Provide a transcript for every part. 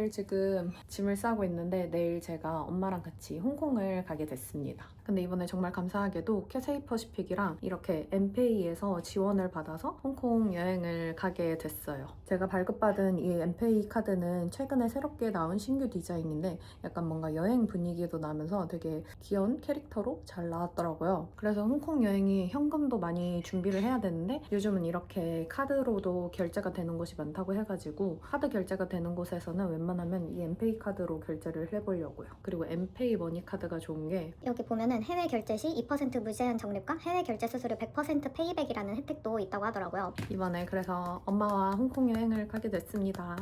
사실 지금 짐을 싸고 있는데 내일 제가 엄마랑 같이 홍콩을 가게 됐습니다. 근데 이번에 정말 감사하게도 캐세이 퍼시픽이랑 이렇게 엠페이에서 지원을 받아서 홍콩 여행을 가게 됐어요. 제가 발급받은 이 엠페이 카드는 최근에 새롭게 나온 신규 디자인인데 약간 뭔가 여행 분위기도 나면서 되게 귀여운 캐릭터로 잘 나왔더라고요. 그래서 홍콩 여행이 현금도 많이 준비를 해야 되는데 요즘은 이렇게 카드로도 결제가 되는 곳이 많다고 해가지고 카드 결제가 되는 곳에서는 웬만하면 이 엠페이 카드로 결제를 해보려고요. 그리고 엠페이 머니 카드가 좋은 게 여기 보면은 해외 결제 시 2% 무제한 적립과 해외 결제 수수료 100% 페이백이라는 혜택도 있다고 하더라고요. 이번에 그래서 엄마와 홍콩 여행을 가게 됐습니다.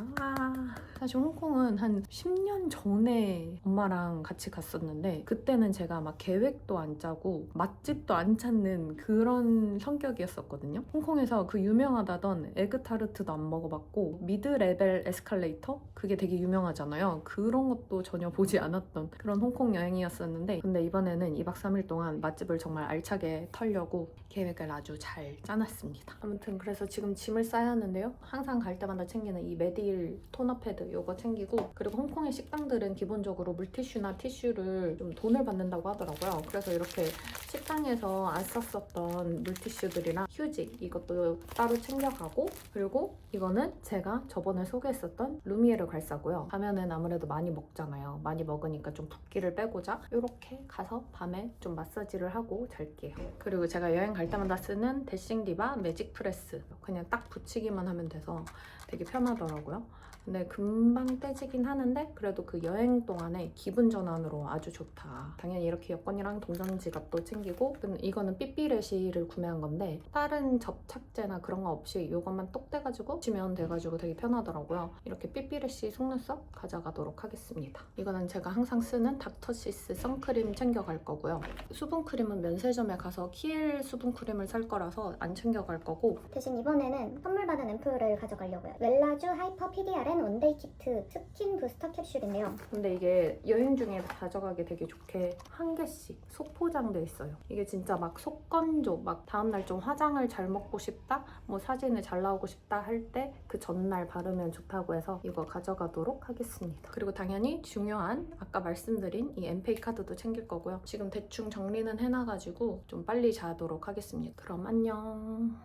사실 홍콩은 한 10년 전에 엄마랑 같이 갔었는데 그때는 제가 막 계획도 안 짜고 맛집도 안 찾는 그런 성격이었었거든요. 홍콩에서 그 유명하다던 에그타르트도 안 먹어봤고 미드 레벨 에스컬레이터? 그게 되게 유명하잖아요. 그런 것도 전혀 보지 않았던 그런 홍콩 여행이었었는데 근데 이번에는 2박 3일 동안 맛집을 정말 알차게 털려고 계획을 아주 잘 짜놨습니다. 아무튼 그래서 지금 짐을 싸야 하는데요. 항상 갈 때마다 챙기는 이 메디힐 토너 패드 이거 챙기고 그리고 홍콩의 식당들은 기본적으로 물티슈나 티슈를 좀 돈을 받는다고 하더라고요. 그래서 이렇게 식당에서 안 썼었던 물티슈들이랑 휴지 이것도 따로 챙겨가고 그리고 이거는 제가 저번에 소개했었던 루미에르 괄사고요. 가면은 아무래도 많이 먹잖아요. 많이 먹으니까 좀 붓기를 빼고자 이렇게 가서 밤에 좀 마사지를 하고 잘게요. 그리고 제가 여행 갈 때마다 쓰는 데싱디바 매직 프레스 그냥 딱 붙이기만 하면 돼서 되게 편하더라고요. 근데 금방 떼지긴 하는데 그래도 그 여행 동안에 기분 전환으로 아주 좋다. 당연히 이렇게 여권이랑 동전 지갑도 챙기고 이거는 삐삐레시를 구매한 건데 다른 접착제나 그런 거 없이 이것만 똑 떼가지고 붙이면 돼가지고 되게 편하더라고요. 이렇게 삐삐레시 속눈썹 가져가도록 하겠습니다. 이거는 제가 항상 쓰는 닥터시스 선크림 챙겨갈 거고요. 수분크림은 면세점에 가서 키엘 수분크림을 살 거라서 안 챙겨갈 거고 대신 이번에는 선물 받은 앰플을 가져가려고요. 웰라쥬 하이퍼 PDRN 원데이 키트 스킨 부스터 캡슐인데요. 근데 이게 여행 중에 가져가기 되게 좋게 한 개씩 소포장돼 있어요. 이게 진짜 막 속건조 막 다음날 좀 화장을 잘 먹고 싶다 뭐 사진을 잘 나오고 싶다 할 때 그 전날 바르면 좋다고 해서 이거 가져가도록 하겠습니다. 그리고 당연히 중요한 아까 말씀드린 이 엠페이 카드도 챙길 거고요. 지금 대충 정리는 해놔가지고 좀 빨리 자도록 하겠습니다. 그럼 안녕.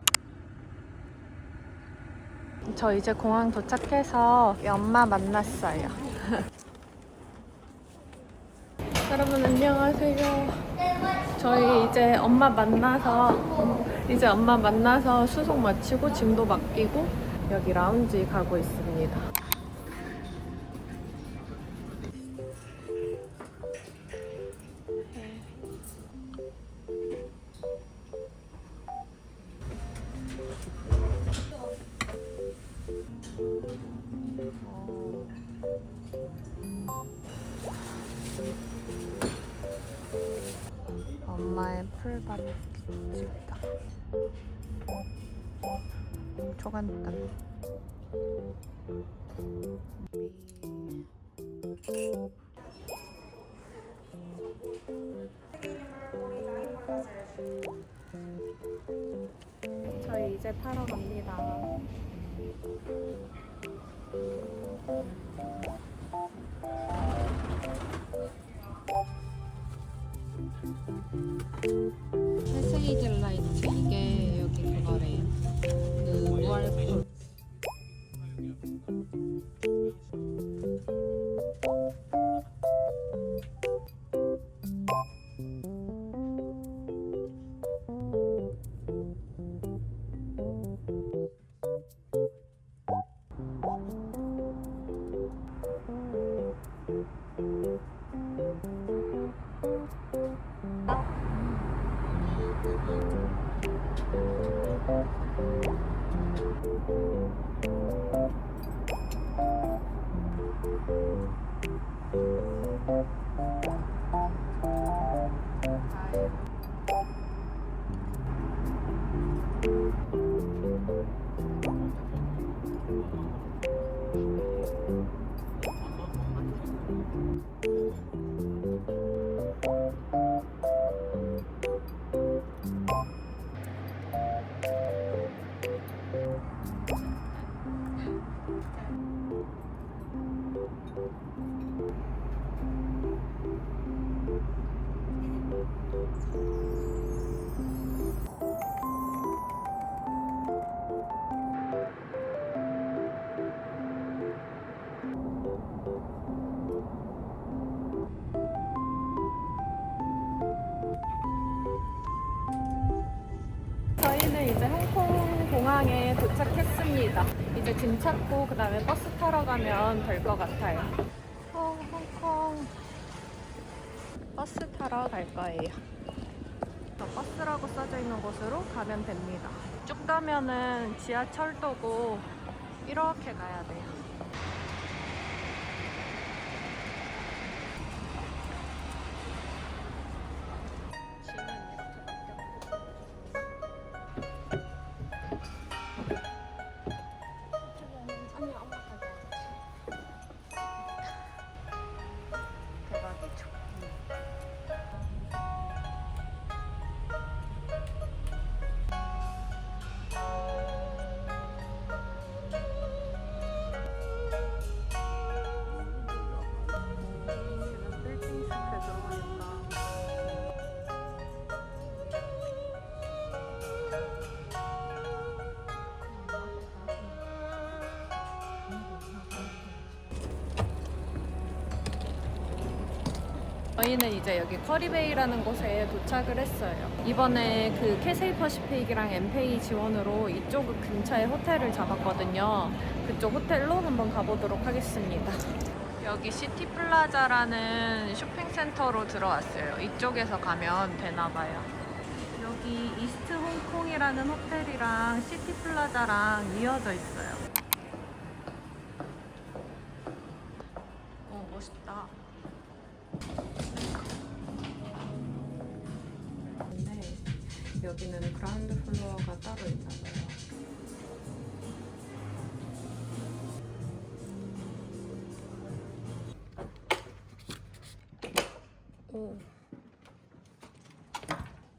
저 이제 공항 도착해서 엄마 만났어요. 여러분 안녕하세요. 저희 이제 엄마 만나서 수속 마치고 짐도 맡기고 여기 라운지 가고 있습니다. 엄마의 풀밭집이다. 초간단. 저희 이제 타러 갑니다. 캐세이 딜라이트 이게 여기 그거래요. 그 무알콜. 저희는 이제 홍콩 공항에 도착했습니다. 이제 짐 찾고 그 다음에 버스 타러 가면 될 것 같아요. 홍콩 버스 타러 갈 거예요. 저 버스라고 써져 있는 곳으로 가면 됩니다. 쭉 가면은 지하철도고 이렇게 가야 돼요. 대박이죠. 지금 빌딩 숲에 들어오니까 저희는 이제 여기 커리베이라는 곳에 도착을 했어요. 이번에 그 캐세이 퍼시픽이랑 엠페이 지원으로 이쪽 근처에 호텔을 잡았거든요. 그쪽 호텔로 한번 가보도록 하겠습니다. 여기 시티플라자라는 쇼핑센터로 들어왔어요. 이쪽에서 가면 되나봐요. 여기 이스트 홍콩이라는 호텔이랑 시티플라자랑 이어져 있어요. 멋있다. 근데 여기는 그라운드 플로어가 따로 있나봐요.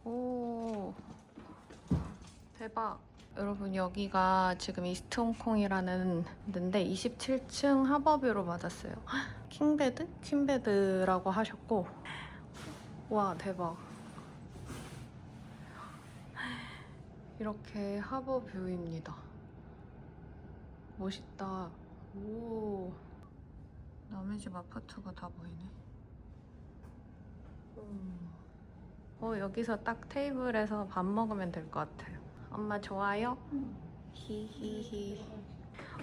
오, 대박. 여러분 여기가 지금 이스트 홍콩이라는 데인데 27층 하버뷰로 맞았어요. 킹베드? 퀸베드라고 하셨고, 와 대박. 이렇게 하버뷰입니다. 멋있다. 오, 남의 집 아파트가 다 보이네. 여기서 딱 테이블에서 밥 먹으면 될 것 같아요. 엄마 좋아요? 히히히.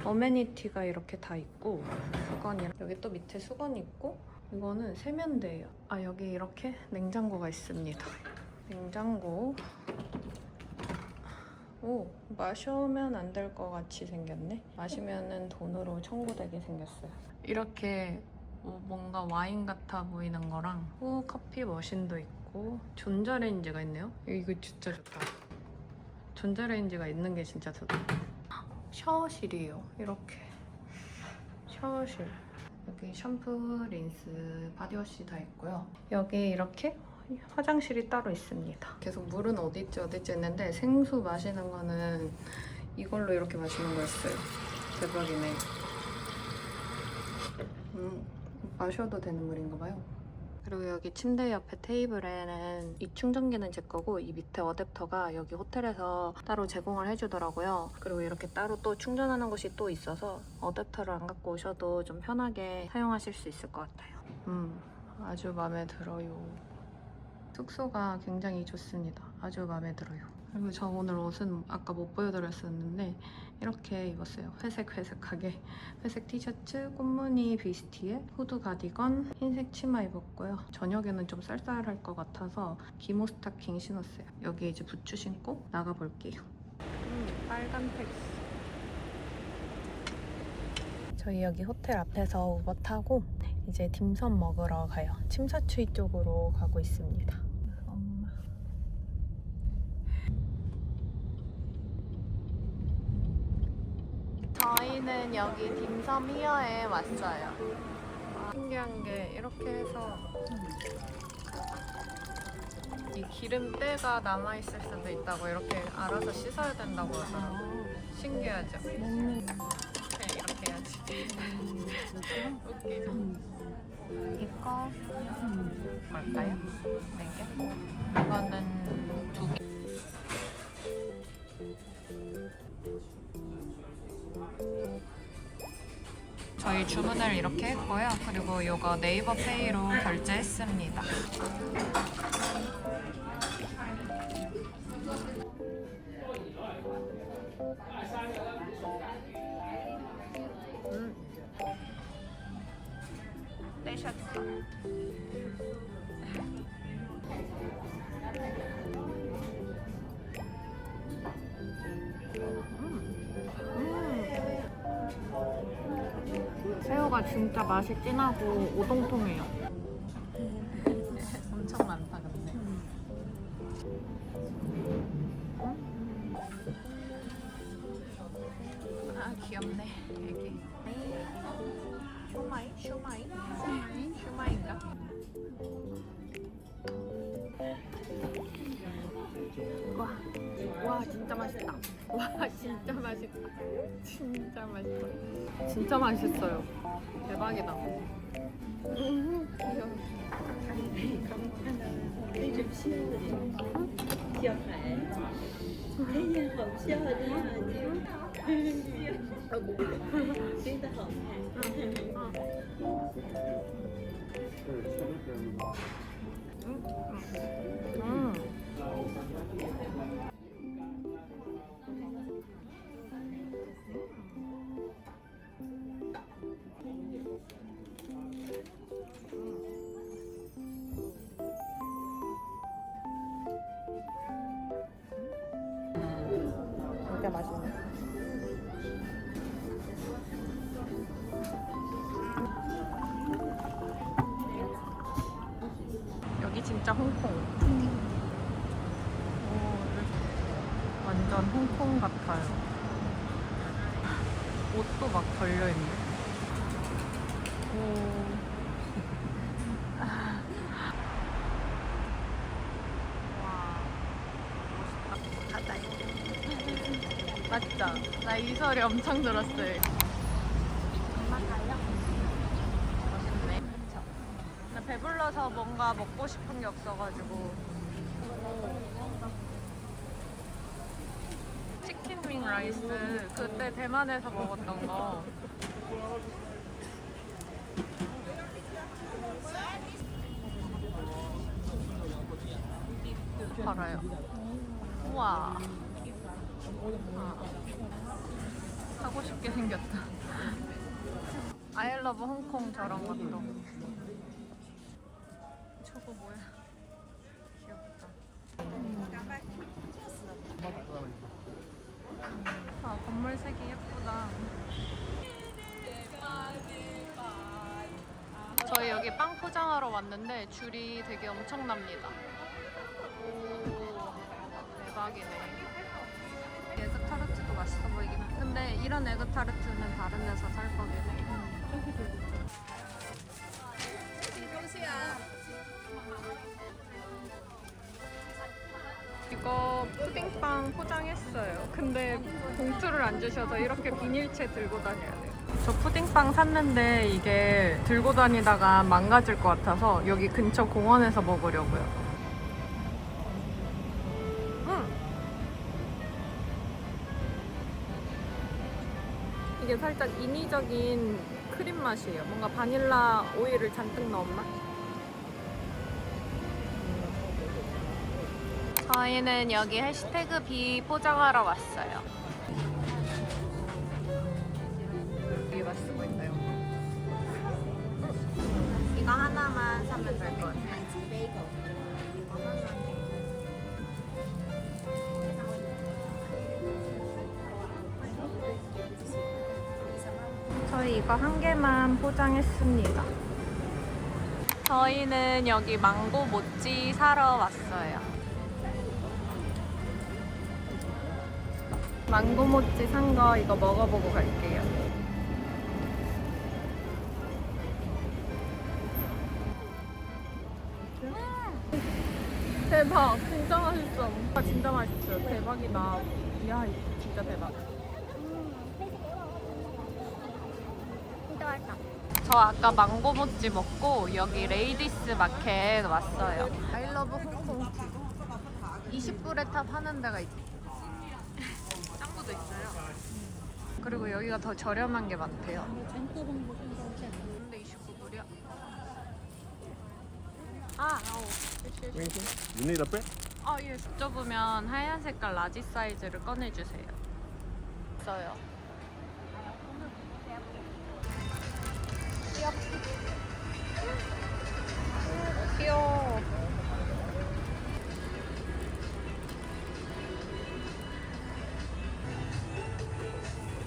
어메니티가 이렇게 다 있고, 수건이랑 여기 또 밑에 수건이 있고, 이거는 세면대예요. 아, 여기 이렇게 냉장고가 있습니다. 냉장고. 오, 마시면 안 될 것 같이 생겼네. 마시면은 돈으로 청구되게 생겼어요. 이렇게 뭔가 와인 같아 보이는 거랑 커피 머신도 있고 전자레인지가 있네요. 이거 진짜 좋다. 전자레인지가 있는 게 진짜 좋다. 샤워실이에요. 이렇게 샤워실. 여기 샴푸, 린스, 바디워시 다 있고요. 여기 이렇게 화장실이 따로 있습니다. 계속 물은 어디 있지 했는데 생수 마시는 거는 이걸로 이렇게 마시는 거였어요. 대박이네. 마셔도 되는 물인가 봐요. 그리고 여기 침대 옆에 테이블에는 이 충전기는 제 거고 이 밑에 어댑터가 여기 호텔에서 따로 제공을 해주더라고요. 그리고 이렇게 따로 또 충전하는 곳이 또 있어서 어댑터를 안 갖고 오셔도 좀 편하게 사용하실 수 있을 것 같아요. 아주 마음에 들어요. 숙소가 굉장히 좋습니다. 아주 마음에 들어요. 그리고 저 오늘 옷은 아까 못 보여드렸었는데 이렇게 입었어요. 회색하게. 회색 티셔츠, 꽃무늬 비스티에 후드 가디건, 흰색 치마 입었고요. 저녁에는 좀 쌀쌀할 것 같아서 기모 스타킹 신었어요. 여기 이제 부츠 신고 나가볼게요. 빨간 택시. 저희 여기 호텔 앞에서 우버 타고 이제 딤섬 먹으러 가요. 침사추이 쪽으로 가고 있습니다. 엄마. 저희는 여기 딤섬 히어에 왔어요. 신기한 게 이렇게 해서 이 기름때가 남아있을 수도 있다고 이렇게 알아서 씻어야 된다고 하더라고요. 신기하죠? 이렇게 해야지. 웃기죠? 걸까요? 4개? 이거는 2개. 저희 주문을 이렇게 했고요. 그리고 이거 네이버 페이로 결제했습니다. 떼셨어. 새우가 진짜 맛이 진하고 오동통해요. 엄청 많다 근데. 아 귀엽네 애기. 쇼마이? 쇼마이? 쇼마이인가? 와 진짜 맛있다. 와 진짜 맛있다. 진짜 맛있다. 진짜 맛있어요. 대박이다. 귀여워. 진짜 맛있네. 여기 진짜 홍콩. 오, 완전 홍콩 같아요. 옷도 막 걸려있네. 오. 와, 멋있다. 가자. 맞죠? 나 이 소리 엄청 들었어요. 멋있네. 그쵸? 나 배불러서 뭔가 먹고 싶은 게 없어가지고. 치킨 윙 라이스 그때 대만에서 먹었던 거. 팔아요. 우와. 하고 싶게 생겼다. 아이러브 홍콩 저런 것도. 저거 뭐야? 귀엽다. 아, 건물 색이 예쁘다. 저희 여기 빵 포장하러 왔는데 줄이 되게 엄청납니다. 오, 대박이네. 에그타르트도 맛있어 보이긴 해. 근데 이런 에그타르트는 다른 데서 살 거긴 해. 이거 푸딩빵 포장했어요. 근데 봉투를 안 주셔서 이렇게 비닐채 들고 다녀야 돼요. 저 푸딩빵 샀는데 이게 들고 다니다가 망가질 것 같아서 여기 근처 공원에서 먹으려고요. 이게 살짝 인위적인 크림 맛이에요. 뭔가 바닐라 오일을 잔뜩 넣은 맛? 저희는 여기 해시태그 비 포장하러 왔어요. 되게 맛있어 보인다요. 이거 하나만 사면 될 것 같아요. 저희 이거 한 개만 포장했습니다. 저희는 여기 망고 모찌 사러 왔어요. 망고 모찌 산 거 이거 먹어보고 갈게요. 대박! 진짜 맛있어. 진짜 맛있어요. 대박이다. 이야, 진짜 대박. 진짜 맛있다. 저 아까 망고 모찌 먹고 여기 레이디스 마켓 왔어요. 아이러브 홍콩 티. 20불에 탑 하는 데가 있. 짱구도 있어요. 그리고 여기가 더 저렴한 게 많대요. 근데 29불이야. 아, You need a pen? 예. 여쭤보면 하얀 색깔 라지 사이즈를 꺼내주세요. 있어요. 귀여워.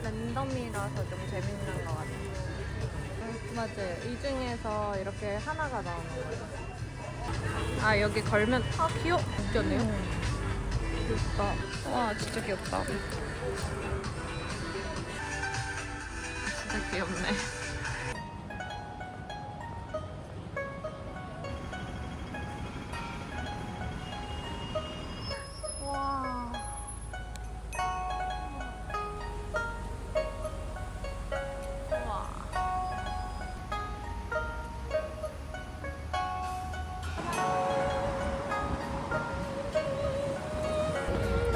랜덤이라서 좀 재밌는 것 같아요. 맞아요. 이 중에서 이렇게 하나가 나오는 거예요. 아, 여기 걸면 귀여워. 웃겼네요. 귀엽다. 와, 진짜 귀엽다. 진짜 귀엽네. 와. 와.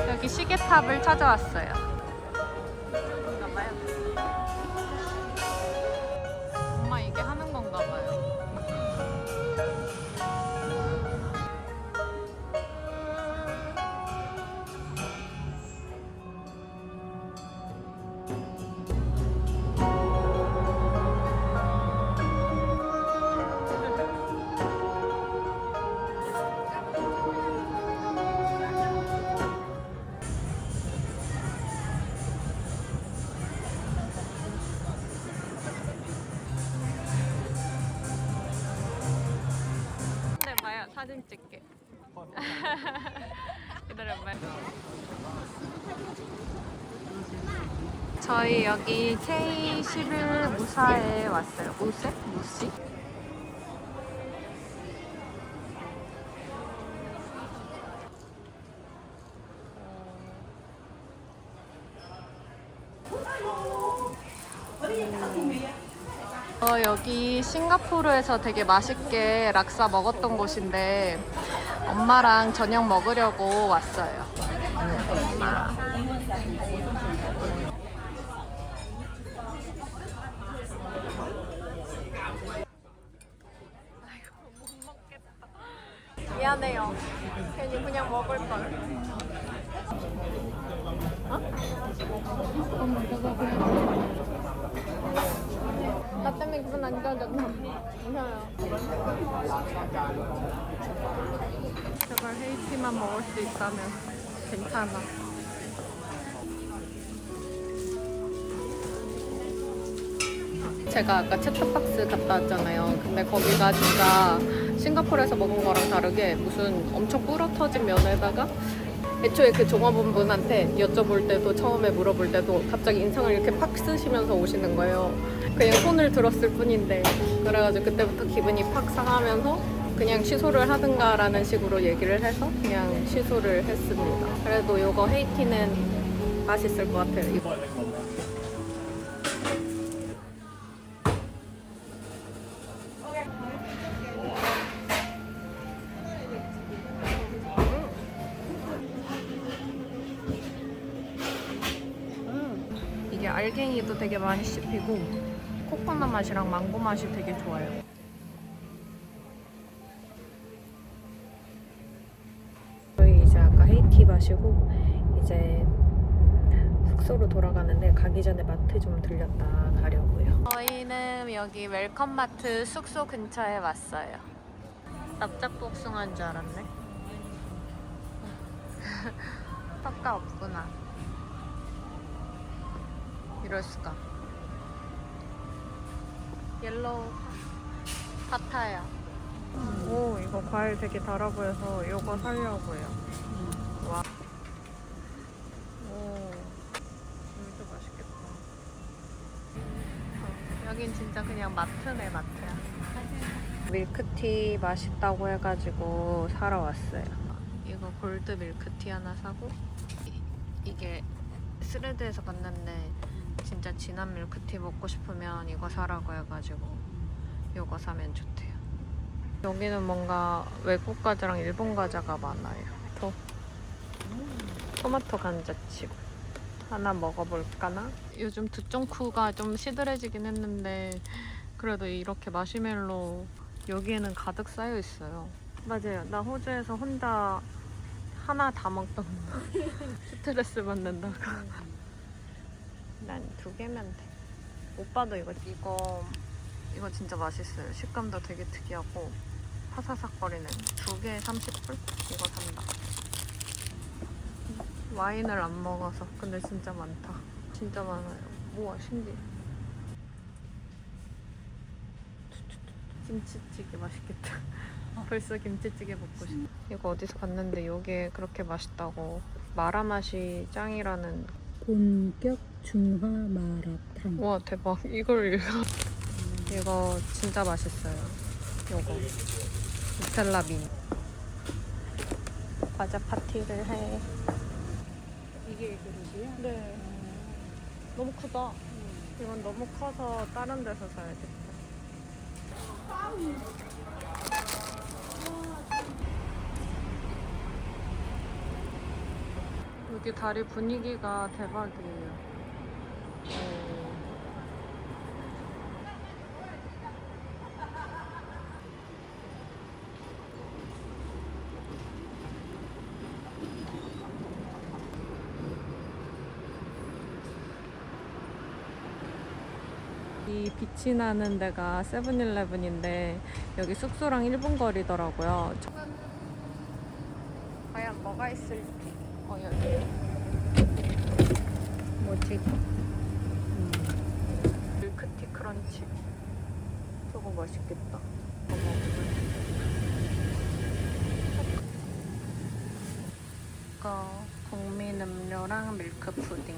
여기 시계탑을 찾아왔어요. 엄마 이게 하는 건가 봐요. 기다려봐요. 사진 찍게. 기다려봐요. 저희 여기 K11 무사에 왔어요. 무세? 무시? 여기 싱가포르에서 되게 맛있게 락사 먹었던 곳인데 엄마랑 저녁 먹으려고 왔어요. 엄마. 미안해요. 괜히 그냥 먹을 걸. 나 때문에 기분 안 좋아졌어. 괜찮아요. 제발 헤이티만 먹을 수 있다면 괜찮아. 제가 아까 챗탑박스 갔다 왔잖아요. 근데 거기가 진짜 싱가포르에서 먹은 거랑 다르게 무슨 엄청 뿌러터진 면에다가 애초에 그 종업원분한테 여쭤볼 때도 처음에 물어볼 때도 갑자기 인상을 이렇게 팍 쓰시면서 오시는 거예요. 그냥 손을 들었을 뿐인데 그래가지고 그때부터 기분이 팍 상하면서 그냥 취소를 하든가 라는 식으로 얘기를 해서 그냥 취소를 했습니다. 그래도 이거 헤이티는 맛있을 것 같아요. 이거. 이게 알갱이도 되게 많이 씹히고 코코넛 맛이랑 망고 맛이 되게 좋아요. 저희 이제 아까 헤이티 마시고 이제 숙소로 돌아가는데 가기 전에 마트 좀 들렸다 가려고요. 저희는 여기 웰컴마트 숙소 근처에 왔어요. 납작복숭아인 줄 알았네. 턱가 없구나. 이럴 수가. 옐로우 파타야. 오, 이거 과일 되게 달아 보여서 이거 사려고요. 와. 오, 이것도 맛있겠다. 여긴 진짜 그냥 마트네, 마트야. 밀크티 맛있다고 해가지고 사러 왔어요. 이거 골드 밀크티 하나 사고 이게 스레드에서 봤는데 진짜 진한 밀크티 먹고 싶으면 이거 사라고 해가지고 요거 사면 좋대요. 여기는 뭔가 외국 과자랑 일본 과자가 많아요. 토마토 감자칩 하나 먹어볼까나? 요즘 두쫑쿠가 좀 시들해지긴 했는데 그래도 이렇게 마시멜로 여기에는 가득 쌓여 있어요. 맞아요. 나 호주에서 혼자 하나 다 먹던 거. 스트레스 받는다고. 난 2개면 돼. 오빠도 이거 진짜 맛있어요. 식감도 되게 특이하고 파사삭거리는 2개에 30불? 이거 산다. 와인을 안 먹어서. 근데 진짜 많다. 진짜 많아요. 우와, 신기해. 김치찌개 맛있겠다. 벌써 김치찌개 먹고 싶어. 이거 어디서 봤는데 이게 그렇게 맛있다고. 마라 맛이 짱이라는. 본격 중화 마라탕. 와, 대박. 이걸 읽어. 이거 진짜 맛있어요. 요거 누텔라 민. 과자 파티를 해. 이게 그릇이야? 네. 너무 크다. 이건 너무 커서 다른 데서 사야겠다. 여기 다리 분위기가 대박이에요. 이 빛이 나는 데가 세븐일레븐인데 여기 숙소랑 1분 거리더라고요. 과연 뭐가 있을지. 여기 뭐지? 밀크티 크런치. 저거 맛있겠다. 이거 국민 음료랑 밀크 푸딩.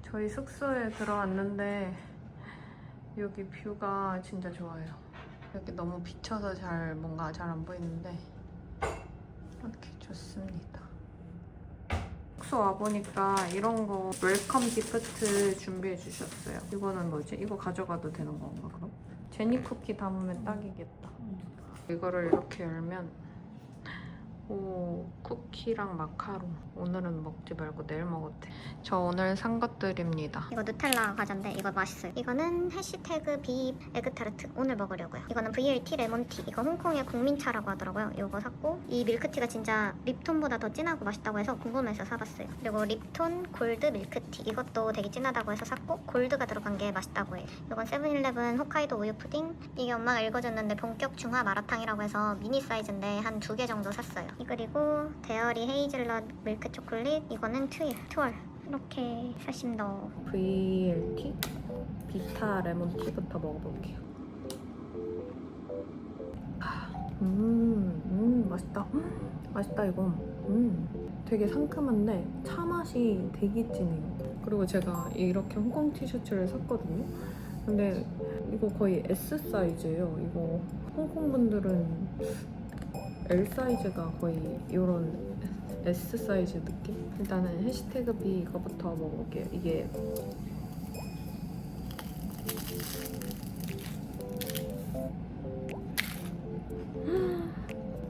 저희 숙소에 들어왔는데 여기 뷰가 진짜 좋아요. 여기 너무 비쳐서 뭔가 잘 안 보이는데 이렇게 좋습니다. 숙소 와보니까 이런 거 웰컴 기프트 준비해 주셨어요. 이거는 뭐지? 이거 가져가도 되는 건가 그럼? 제니 쿠키 담으면 딱이겠다. 이거를 이렇게 열면 오, 쿠키랑 마카롱. 오늘은 먹지 말고 내일 먹어도 돼. 저 오늘 산 것들입니다. 이거 누텔라 과자인데 이거 맛있어요. 이거는 해시태그 비 에그타르트 오늘 먹으려고요. 이거는 VLT 레몬티. 이거 홍콩의 국민차라고 하더라고요. 이거 샀고 이 밀크티가 진짜 립톤보다 더 진하고 맛있다고 해서 궁금해서 사봤어요. 그리고 립톤 골드 밀크티. 이것도 되게 진하다고 해서 샀고 골드가 들어간 게 맛있다고 해요. 이건 세븐일레븐 홋카이도 우유 푸딩. 이게 엄마가 읽어줬는데 본격 중화 마라탕이라고 해서 미니 사이즈인데 한 2개 정도 샀어요. 그리고 데어리 헤이즐넛 밀크 초콜릿. 이거는 트월. 이렇게 샀습니다. VLT 비타 레몬티부터 먹어볼게요. 맛있다. 맛있다 이거. 되게 상큼한데 차 맛이 되게 진해요. 그리고 제가 이렇게 홍콩 티셔츠를 샀거든요. 근데 이거 거의 S 사이즈예요. 이거 홍콩 분들은 L 사이즈가 거의 이런 S 사이즈 느낌? 일단은 해시태그 비 이거부터 먹어볼게요. 이게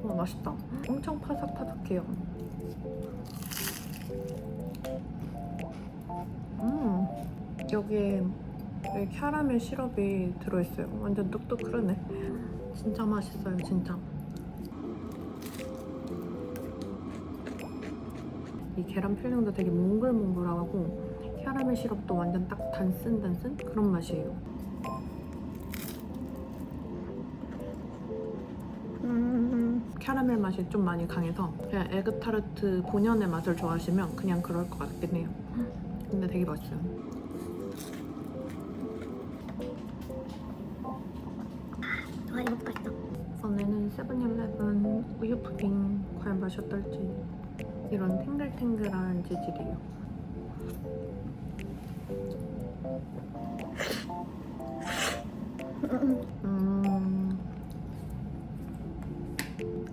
와, 맛있다. 엄청 파삭파삭해요. 여기에 캐러멜 시럽이 들어있어요. 완전 뚝뚝 흐르네. 진짜 맛있어요, 진짜. 이 계란 필링도 되게 몽글몽글하고 캐러멜 시럽도 완전 딱 단쓴 그런 맛이에요. 캐러멜 맛이 좀 많이 강해서 그냥 에그타르트 본연의 맛을 좋아하시면 그냥 그럴 것 같긴 해요. 근데 되게 맛있어요. 와 이거 맛있다. 이번에는 세븐일레븐 우유 푸딩 과연 맛이 어떨지. 이런 탱글탱글한 재질이에요.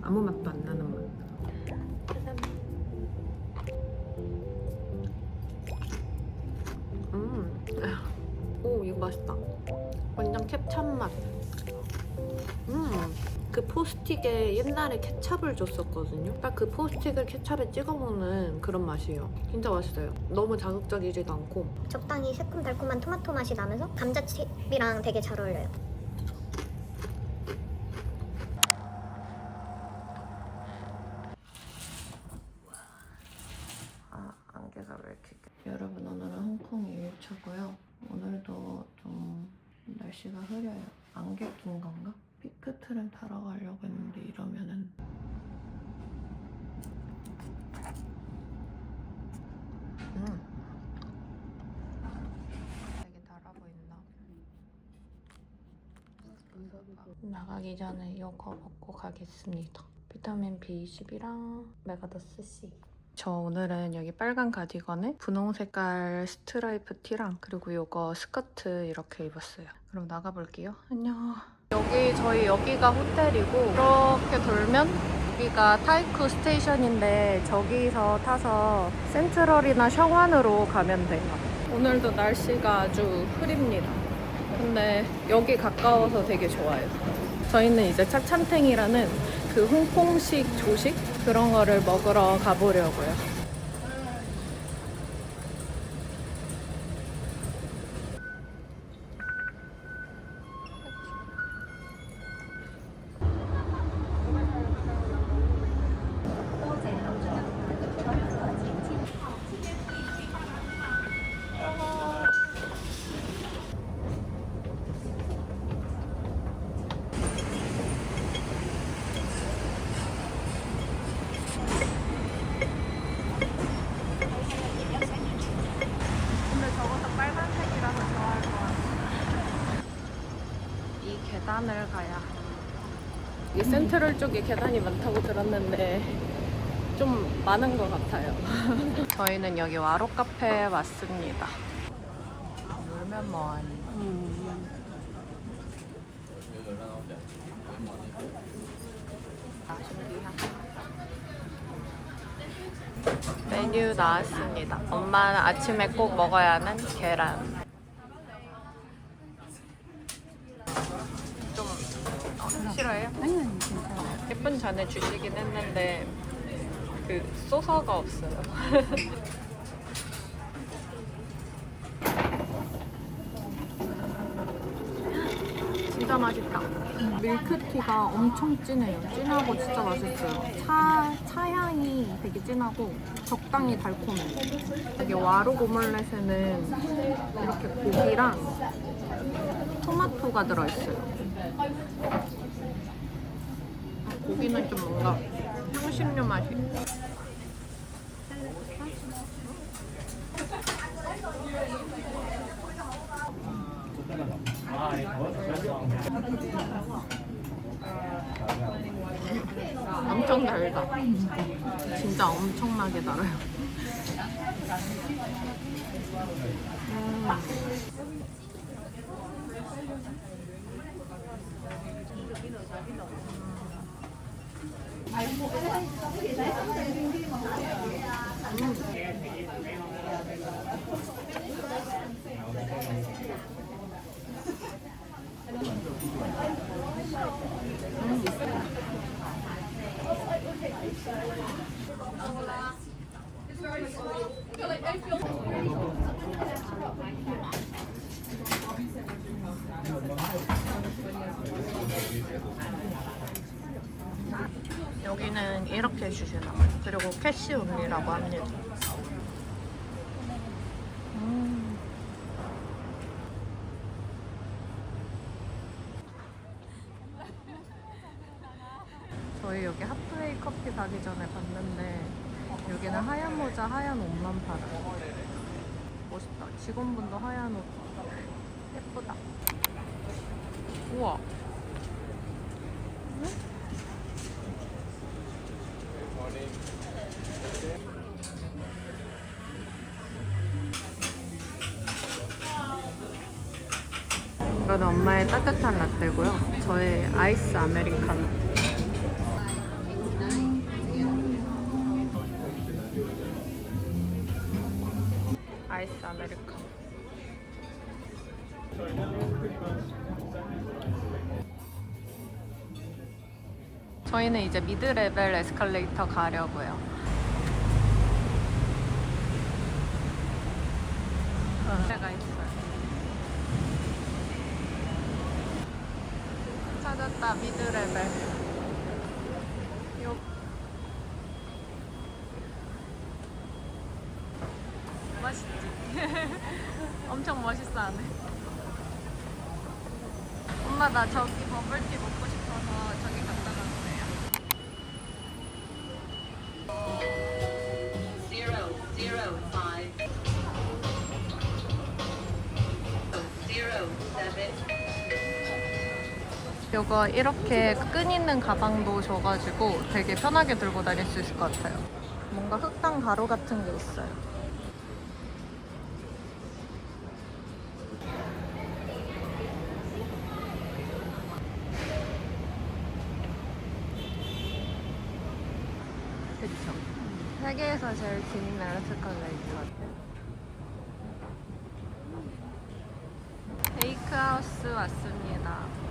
아무 맛도 안 나는 맛. 오, 이거 맛있다. 완전 캡찹 맛. 그 포스틱에 옛날에 케찹을 줬었거든요. 딱 그 포스틱을 케찹에 찍어 먹는 그런 맛이에요. 진짜 맛있어요. 너무 자극적이지도 않고. 적당히 새콤달콤한 토마토 맛이 나면서 감자칩이랑 되게 잘 어울려요. 안개가 왜 이렇게 여러분, 오늘은 홍콩 2일차고요. 오늘도 좀 날씨가 흐려요. 안개 낀 건가? 피크트를 타러 가려고 했는데 이러면은 되게 달아 보인다. 나가기 전에 이거 먹고 가겠습니다. 비타민 B20이랑 메가더스 C. 저 오늘은 여기 빨간 가디건에 분홍 색깔 스트라이프 티랑 그리고 이거 스커트 이렇게 입었어요. 그럼 나가볼게요. 안녕. 저희 여기가 호텔이고 이렇게 돌면 여기가 타이쿠 스테이션인데 저기서 타서 센트럴이나 셔완으로 가면 돼요. 오늘도 날씨가 아주 흐립니다. 근데 여기 가까워서 되게 좋아요. 저희는 이제 찹찬탱이라는 그 홍콩식 조식 그런 거를 먹으러 가보려고요. 계단을 가야 이 센트럴 쪽에 계단이 많다고 들었는데 좀 많은 것 같아요. 저희는 여기 와로 카페에 왔습니다. 놀면 뭐하니? 메뉴 나왔습니다. 엄마는 아침에 꼭 먹어야 하는 계란. 싫어해요? 아니 괜찮아요. 예쁜 잔에 주시긴 했는데 그 소서가 없어요. 진짜 맛있다. 밀크티가 엄청 진해요. 진하고 진짜 맛있어요. 차 향이 되게 진하고 적당히 달콤해요. 여기 와루 고물렛에는 이렇게 고기랑 토마토가 들어있어요. 고기는 좀 뭔가 향신료 맛이. 엄청 달다. 진짜 엄청나게 달아요. 여기는 이렇게 주시나 봐요. 그리고 캐시온이라고 합니다. 저희 여기 하프웨이 커피 가기 전에 봤는데 여기는 하얀 모자, 하얀 옷만 팔아요. 멋있다. 직원분도 하얀 옷. 예쁘다. 우와. 이거는 엄마의 따뜻한 라떼고요. 저의 아이스 아메리카노. 아이스 아메리카노. 저희는 이제 미드 레벨 에스컬레이터 가려고요. 데가 있어요. 찾았다, 미드 레벨. 맛있지? 엄청 멋있어 하네. 엄마 나 저기 버블티 먹고 싶어서 저기 갔다 갔어요. 005 이거 이렇게 끈 있는 가방도 줘가지고 되게 편하게 들고 다닐 수 있을 것 같아요. 뭔가 흑당 가루 같은 게 있어요. 그쵸? 세계에서 제일 긴 에스컬레이터. 베이크하우스 왔습니다.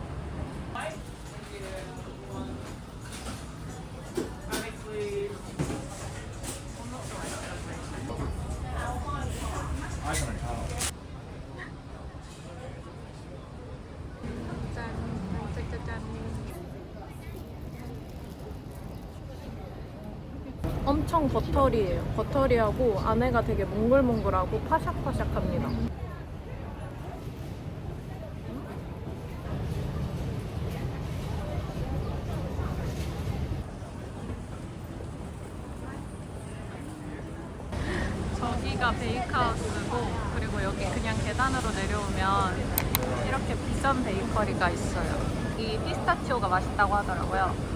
짠, 짜자잔. 엄청 버터리예요. 버터리하고 안에가 되게 몽글몽글하고 파샥파샥합니다. 저기가 베이크하우스고, 그리고 여기 그냥 계단으로 내려오면 이렇게 비전 베이커리가 있어요. 이 피스타치오가 맛있다고 하더라고요.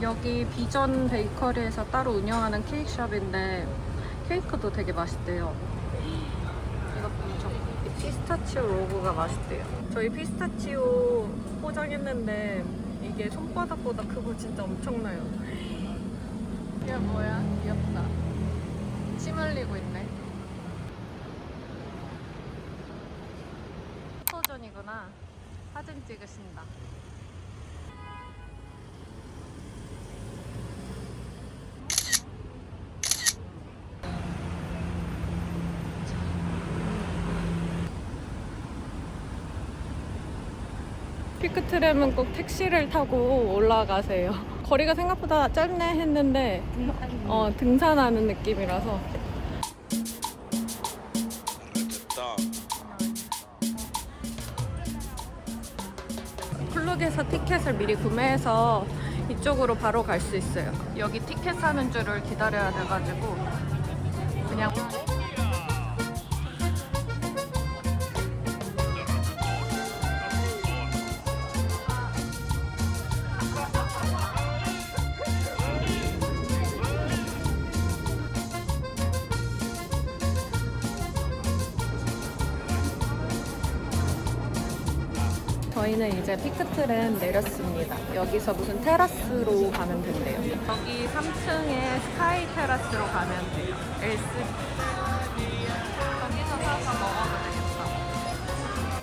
여기 비전 베이커리에서 따로 운영하는 케이크숍인데 케이크도 되게 맛있대요. 이것도 이 피스타치오 로고가 맛있대요. 저희 피스타치오 포장했는데 이게 손바닥보다 크고 진짜 엄청나요. 이게 뭐야? 귀엽다. 침 흘리고 있네. 포토존이구나. 사진 찍으신다. 피크트램은 꼭 택시를 타고 올라가세요. 거리가 생각보다 짧네 했는데 등산하는 느낌이라서. 클룩에서 티켓을 미리 구매해서 이쪽으로 바로 갈 수 있어요. 여기 티켓 사는 줄을 기다려야 돼가지고 그냥 저희는 이제 피크트램 내렸습니다. 여기서 무슨 테라스로 가면 된대요. 여기 3층에 스카이 테라스로 가면 돼요. 엘스. 거기서 사서 먹어도 되겠다.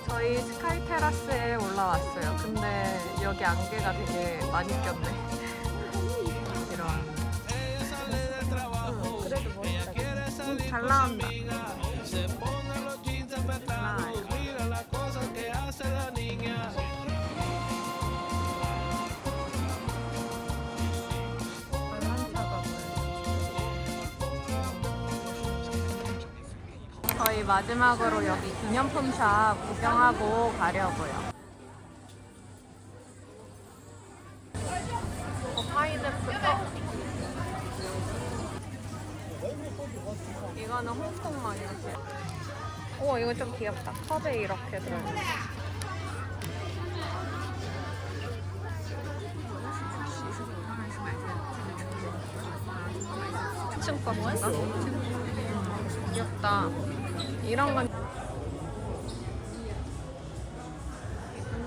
저희 스카이 테라스에 올라왔어요. 근데 여기 안개가 되게 많이 꼈네. 이런. 그래도 멋있다. 잘 나온다. 저희 마지막으로 여기 기념품샵 구경하고 가려고요. 파인애플. 이거는 홍콩만 이렇게. 오, 이거 좀 귀엽다. 컵에 이렇게 들어있는. 2층 건가? 귀엽다. 이런 건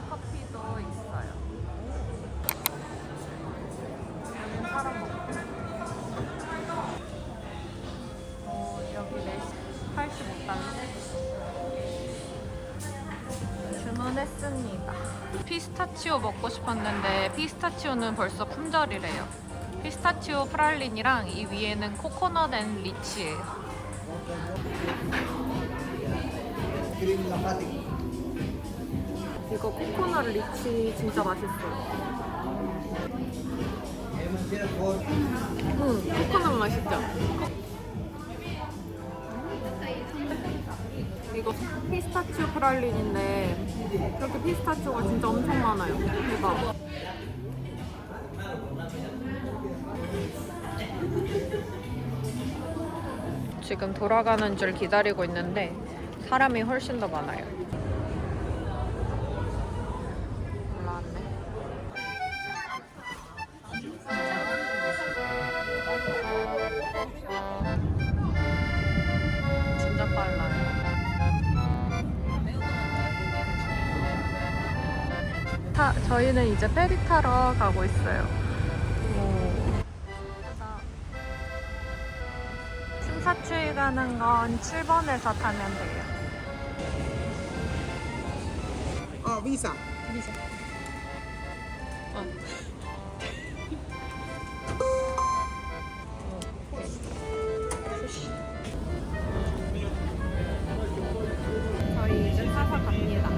커피도 있어요. 여기 사람 먹고. 여기 4시 85달러. 아메리카노 주문했습니다. 피스타치오 먹고 싶었는데 피스타치오는 벌써 품절이래요. 피스타치오 프랄린이랑 이 위에는 코코넛 앤 리치예요. 이거 코코넛 리치 진짜 맛있어요. 코코넛 맛있죠? 이거 피스타치오 프랄린인데 이렇게 피스타치오가 진짜 엄청 많아요. 대박. 지금 돌아가는 줄 기다리고 있는데 사람이 훨씬 더 많아요. 올라왔네. 진짜 빨라요. 저희는 이제 페리 타러 가고 있어요. 심사추이 가는 건 7번에서 타면 돼요. Visa. 저희 이제 타서 갑니다.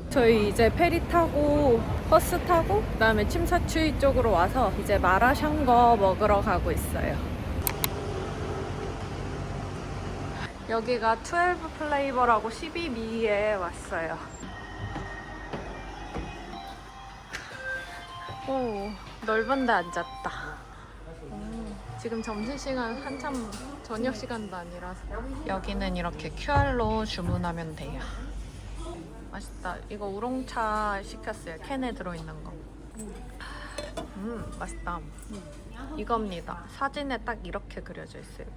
저희 이제 페리 타고 버스 타고 그다음에 침사추이 쪽으로 와서 이제 마라샹궈 먹으러 가고 있어요. 여기가 12 플레이버라고 12미에 왔어요. 오, 넓은 데 앉았다. 지금 점심시간 한참 저녁 시간도 아니라서 여기는 이렇게 QR로 주문하면 돼요. 맛있다. 이거 우롱차 시켰어요. 캔에 들어있는 거. 맛있다. 이겁니다. 사진에 딱 이렇게 그려져 있어요.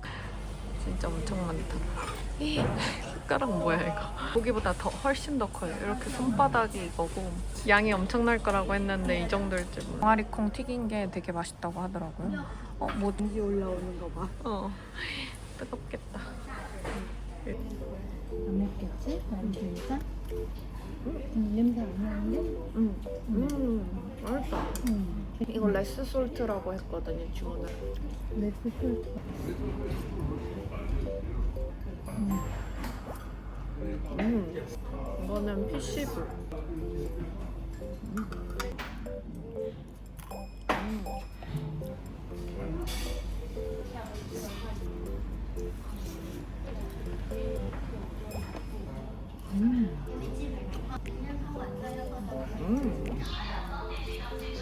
진짜 엄청 많다. 숟가락 뭐야 이거. 고기보다 훨씬 더 커요. 이렇게 손바닥이 이거고 양이 엄청날 거라고 했는데 이 정도일 줄 몰라. 동아리콩 튀긴 게 되게 맛있다고 하더라고요. 뭐든지 올라오는 거 봐. 뜨겁겠다. 안 먹겠지? 만두니까? 냄새 안 나는데? 맛있다. 이거 레스 솔트라고 했거든요, 주문을. 레스 솔트. 이거는 피쉬볼.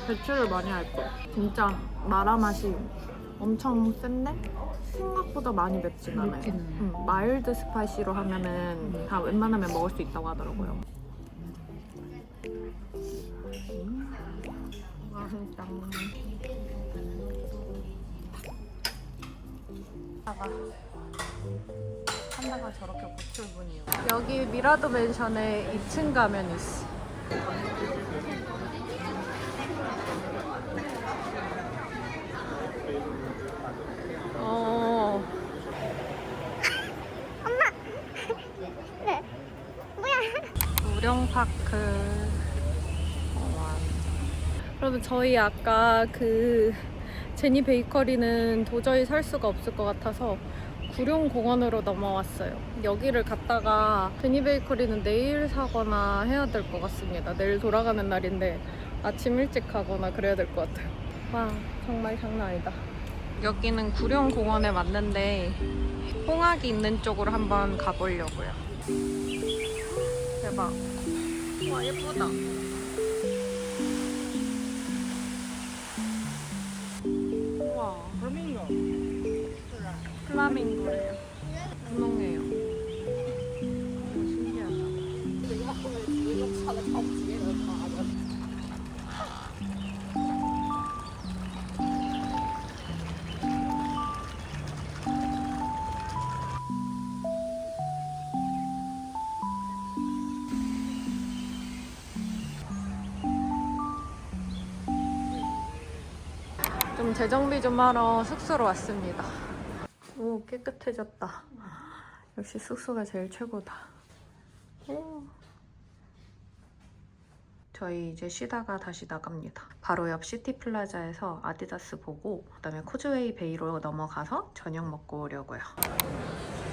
배추를 많이 할 거야. 진짜 마라 맛이 엄청 센데 생각보다 많이 맵진 않아요. 마일드 스파이시로 하면은 다 웬만하면 먹을 수 있다고 하더라고요. 맛있다. 한다가 저렇게 고출분이요. 여기 미라도 맨션에 2층 가면 있어. 우령파크 공원. 그래도 저희 아까 그 제니 베이커리는 도저히 살 수가 없을 것 같아서 구룡공원으로 넘어왔어요. 여기를 갔다가 제니 베이커리는 내일 사거나 해야 될 것 같습니다. 내일 돌아가는 날인데 아침 일찍 가거나 그래야 될 것 같아요. 와, 정말 장난 아니다. 여기는 구룡공원에 왔는데 홍학이 있는 쪽으로 한번 가보려고요. 대박. 와, 예쁘다. 우와. 플라밍고래요. 분홍해요. 신기하다. 좀 재정비 좀 하러 숙소로 왔습니다. 오, 깨끗해졌다. 역시 숙소가 제일 최고다. 오. 저희 이제 쉬다가 다시 나갑니다. 바로 옆 시티플라자에서 아디다스 보고 그다음에 코즈웨이 베이로 넘어가서 저녁 먹고 오려고요.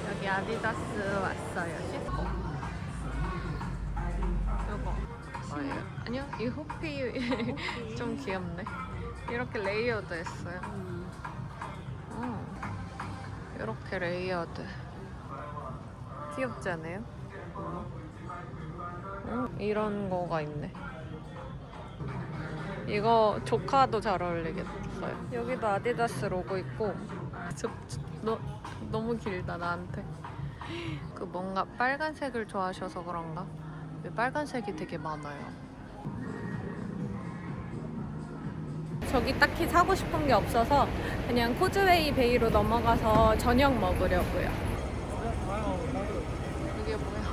여기 아디다스 왔어요. 이거 뭐예요? 아니요, 이 호피 좀 귀엽네. 이렇게 레이어드 했어요. 이렇게 레이어드. 귀엽지 않아요? 이런 거가 있네. 이거 조카도 잘 어울리겠어요. 여기도 아디다스 로고 있고. 너무 길다 나한테. 그 뭔가 빨간색을 좋아하셔서 그런가? 빨간색이 되게 많아요. 저기 딱히 사고 싶은 게 없어서 그냥 코즈웨이 베이로 넘어가서 저녁 먹으려고요. 이게 뭐야?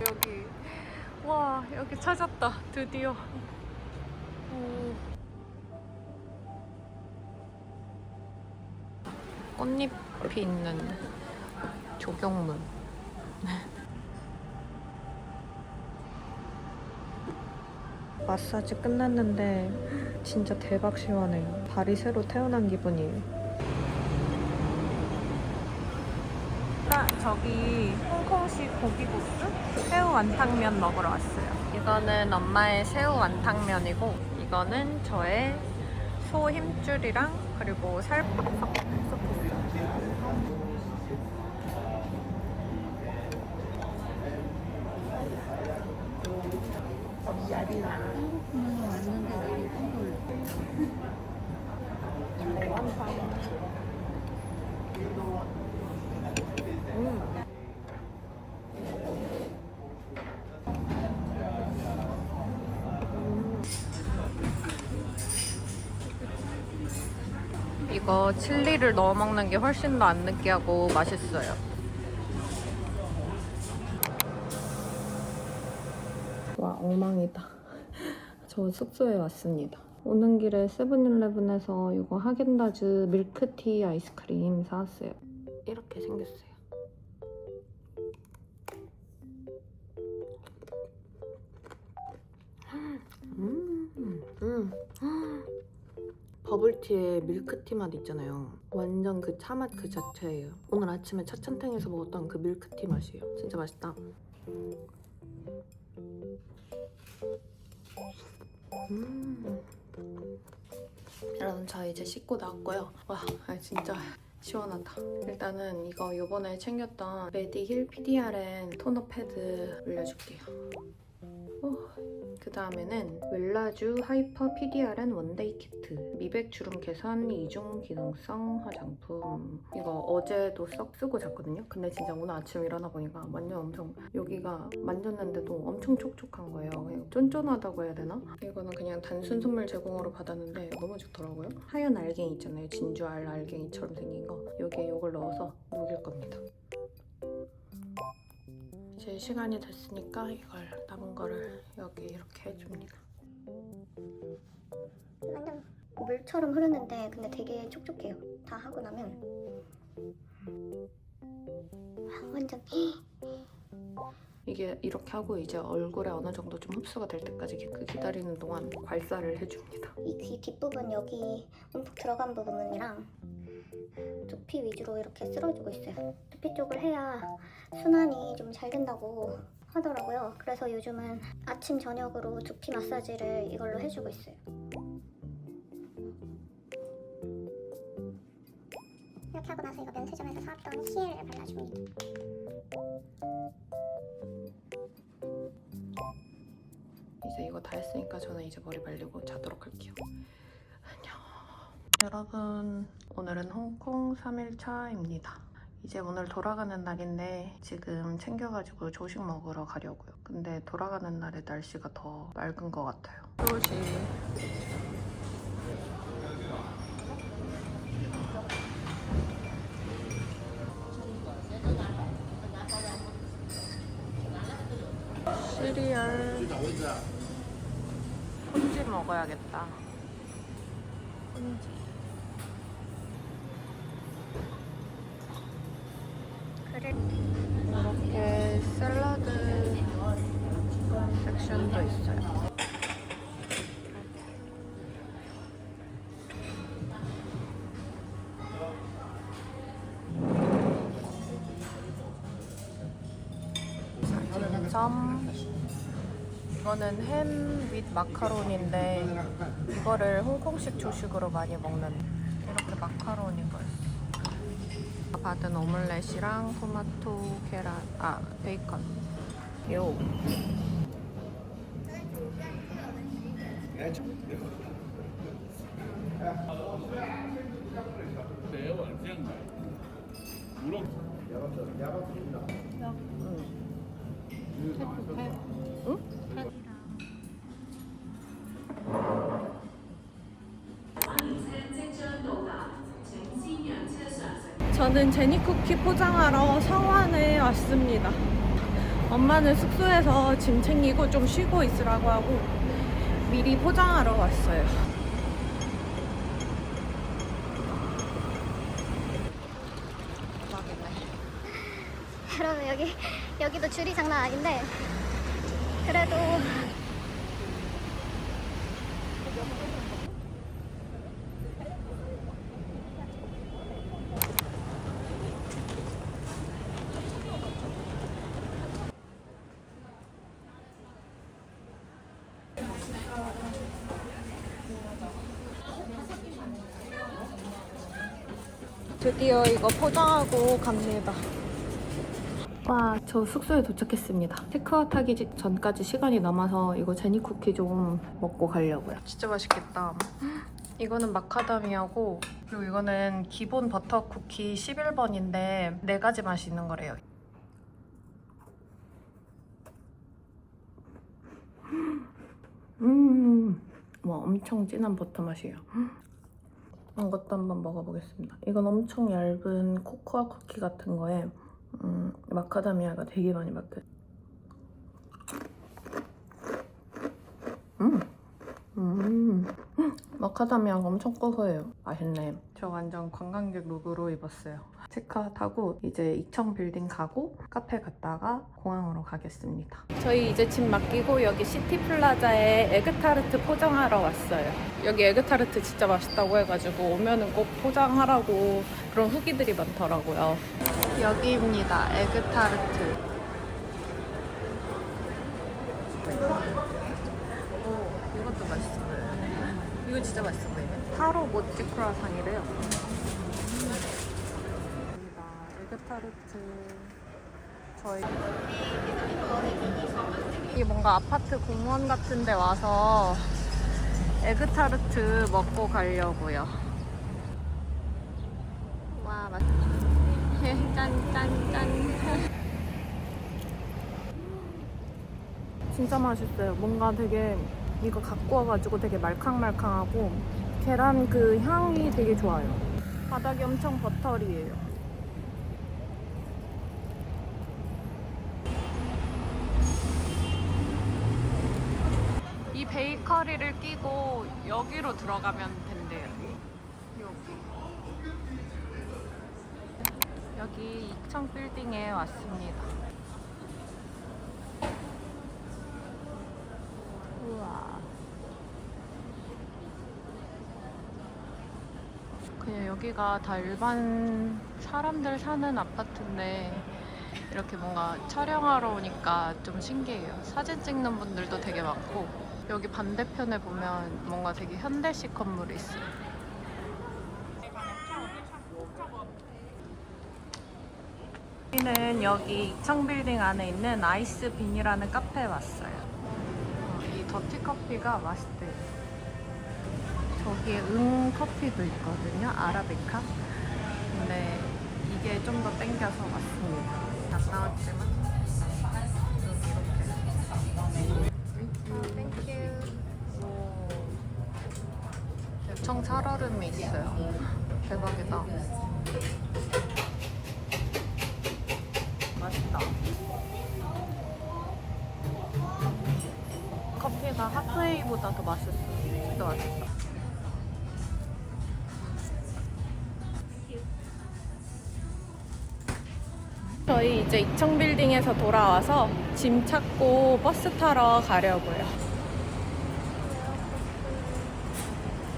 여기, 와, 여기 찾았다. 드디어. 오. 꽃잎이 있는 조경문. 마사지 끝났는데 진짜 대박 시원해요. 발이 새로 태어난 기분이에요. 저기 홍콩식 고기국수 새우 완탕면 먹으러 왔어요. 이거는 엄마의 새우 완탕면이고 이거는 저의 소 힘줄이랑 그리고 살팍 섞였어요. 한국분은 왔는데 되게 큰 이거 칠리를 넣어 먹는 게 훨씬 더 안 느끼하고 맛있어요. 와, 엉망이다. 저 숙소에 왔습니다. 오는 길에 세븐일레븐에서 이거 하겐다즈 밀크티 아이스크림 사왔어요. 이렇게 생겼어요. 버블티에 밀크티 맛 있잖아요. 완전 그 차 맛 그 자체예요. 오늘 아침에 차찬탱에서 먹었던 그 밀크티 맛이에요. 진짜 맛있다. 여러분, 저 이제 씻고 나왔고요. 와, 진짜 시원하다. 일단은 이거 요번에 챙겼던 메디힐 PDRN 토너 패드 올려줄게요. 그 다음에는 웰라쥬 하이퍼 PDRN 원데이 키트 미백 주름 개선 이중 기능성 화장품. 이거 어제도 썩 쓰고 잤거든요. 근데 진짜 오늘 아침 일어나 보니까 완전 엄청 여기가 만졌는데도 엄청 촉촉한 거예요. 그냥 쫀쫀하다고 해야 되나? 이거는 그냥 단순 선물 제공으로 받았는데 너무 좋더라고요. 하얀 알갱이 있잖아요. 진주알 알갱이처럼 생긴 거. 여기에 이걸 넣어서 녹일 겁니다. 이제 시간이 됐으니까 이걸 남은 거를 여기 이렇게 해줍니다. 완전 물처럼 흐르는데 근데 되게 촉촉해요. 다 하고 나면 완전 이게 이렇게 하고 이제 얼굴에 어느 정도 좀 흡수가 될 때까지 기다리는 동안 괄사를 해줍니다. 이 귀 뒷부분 여기 움푹 들어간 부분이랑 두피 위주로 이렇게 쓸어주고 있어요. 두피 쪽을 해야 순환이 좀 잘 된다고 하더라고요. 그래서 요즘은 아침 저녁으로 두피 마사지를 이걸로 해주고 있어요. 이렇게 하고 나서 이거 면세점에서 사왔던 키엘을 발라줍니다. 이제 이거 다 했으니까 저는 이제 머리 말리고 자도록 할게요. 안녕. 여러분, 오늘은 홍콩 3일차입니다. 이제 오늘 돌아가는 날인데 지금 챙겨가지고 조식 먹으러 가려고요. 근데 돌아가는 날에 날씨가 더 맑은 것 같아요. 조식. 시리얼. 혼지 먹어야겠다. 혼지. 그래. 이렇게 샐러드 섹션도 있어요. dim 이거는 햄 윗 마카로니인데 이거를 홍콩식 조식으로 많이 먹는 이렇게 마카로니가 있어. 받은 오믈렛이랑 토마토, 계란, 베이컨. 요. 저는 제니 쿠키 포장하러 성완에 왔습니다. 엄마는 숙소에서 짐 챙기고 좀 쉬고 있으라고 하고 미리 포장하러 왔어요. 여러분 여기도 줄이 장난 아닌데 그래도 드디어 이거 포장하고 갑니다. 와, 저 숙소에 도착했습니다. 체크아웃 하기 전까지 시간이 남아서 이거 제니 쿠키 좀 먹고 가려고요. 진짜 맛있겠다. 이거는 마카다미아고 그리고 이거는 기본 버터 쿠키 11번인데 4가지 맛이 있는 거래요. 와, 엄청 진한 버터 맛이에요. 이것도 한번 먹어보겠습니다. 이건 엄청 얇은 코코아 쿠키 같은 거에 마카다미아가 되게 많이 박혀요. 마카다미아가 엄청 고소해요. 맛있네. 저 완전 관광객 룩으로 입었어요. 체크아웃하고 이제 이청 빌딩 가고 카페 갔다가 공항으로 가겠습니다. 저희 이제 짐 맡기고 여기 시티플라자에 에그타르트 포장하러 왔어요. 여기 에그타르트 진짜 맛있다고 해가지고 오면은 꼭 포장하라고 그런 후기들이 많더라고요. 여기입니다. 에그타르트. 오, 이것도 맛있어 보여요. 이거 진짜 맛있어 보이네. 타로 모찌 크루아상이래요. 에그타르트. 저희 이 뭔가 아파트 공원 같은 데 와서 에그타르트 먹고 가려고요. 와, 맛있다. 짠짠짠. 진짜 맛있어요. 뭔가 되게 이거 갖고 와가지고 되게 말캉말캉하고 계란 그 향이 되게 좋아요. 바닥이 엄청 버터리예요. 이 베이커리를 끼고 여기로 들어가면 된대요. 여기 이청 빌딩에 왔습니다. 우와. 그냥 여기가 다 일반 사람들 사는 아파트인데 이렇게 뭔가 촬영하러 오니까 좀 신기해요. 사진 찍는 분들도 되게 많고 여기 반대편에 보면 뭔가 되게 현대식 건물이 있어요. 저희는 여기 이청 빌딩 안에 있는 아이스 빈이라는 카페에 왔어요. 이 더티 커피가 맛있대요. 저기에 커피도 있거든요. 아라비카. 근데 이게 좀 더 땡겨서 왔습니다. 안 나왔지만 여기 이렇게. 엄청 살얼음이 있어요. 대박이다. 맛있다. 커피가 얘가 핫웨이보다 더 맛있어. 진짜 맛있다. 저희 이제 이청빌딩에서 돌아와서 짐 찾고 버스 타러 가려고요.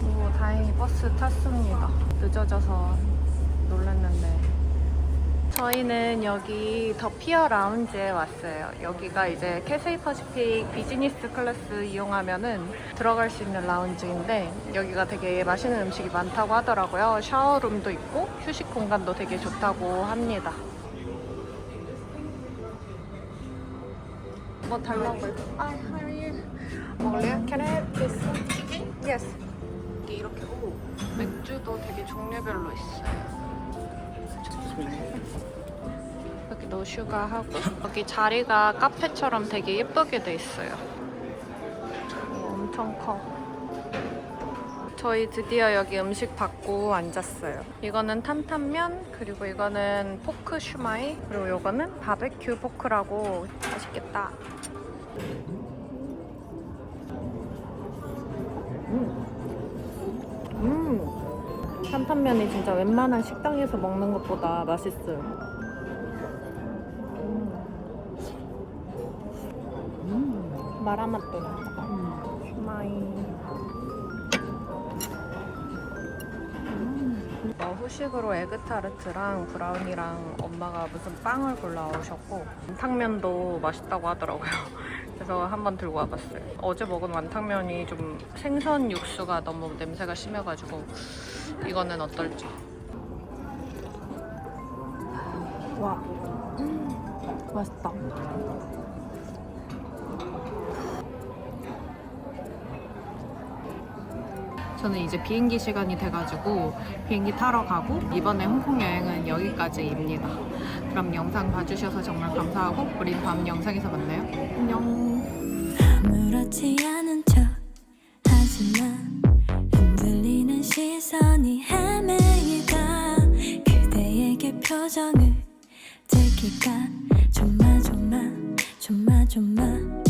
오, 다행히 버스 탔습니다. 늦어져서 놀랐는데. 저희는 여기 더 피어 라운지에 왔어요. 여기가 이제 캐세이 퍼시픽 비즈니스 클래스 이용하면은 들어갈 수 있는 라운지인데 여기가 되게 맛있는 음식이 많다고 하더라고요. 샤워룸도 있고 휴식 공간도 되게 좋다고 합니다. 뭐 달라고 해서 Hi, how are you? 먹을래요? Can I have this? Yes. 이렇게 오, 맥주도 되게 종류별로 있어요. 여기 노슈가 하고 여기 자리가 카페처럼 되게 예쁘게 돼 있어요. 오, 엄청 커. 저희 드디어 여기 음식 받고 앉았어요. 이거는 탄탄면, 그리고 이거는 포크 슈마이, 그리고 이거는 바베큐 포크라고. 맛있겠다. 탄탄면이 진짜 웬만한 식당에서 먹는 것보다 맛있어요. 마라맛도 나다. 슈마이. 후식으로 에그타르트랑 브라운이랑 엄마가 무슨 빵을 골라오셨고 완탕면도 맛있다고 하더라고요. 그래서 한번 들고 와봤어요. 어제 먹은 완탕면이 좀 생선 육수가 너무 냄새가 심해가지고 이거는 어떨지. 와, 맛있다. 저는 이제 비행기 시간이 돼가지고 비행기 타러 가고 이번에 홍콩 여행은 여기까지입니다. 그럼 영상 봐주셔서 정말 감사하고 우리 다음 영상에서 만나요. 안녕. 아무렇지 않은 척 하지만 흔들리는 시선이 헤매이다. 그대에게 표정을 들킬까 조마조마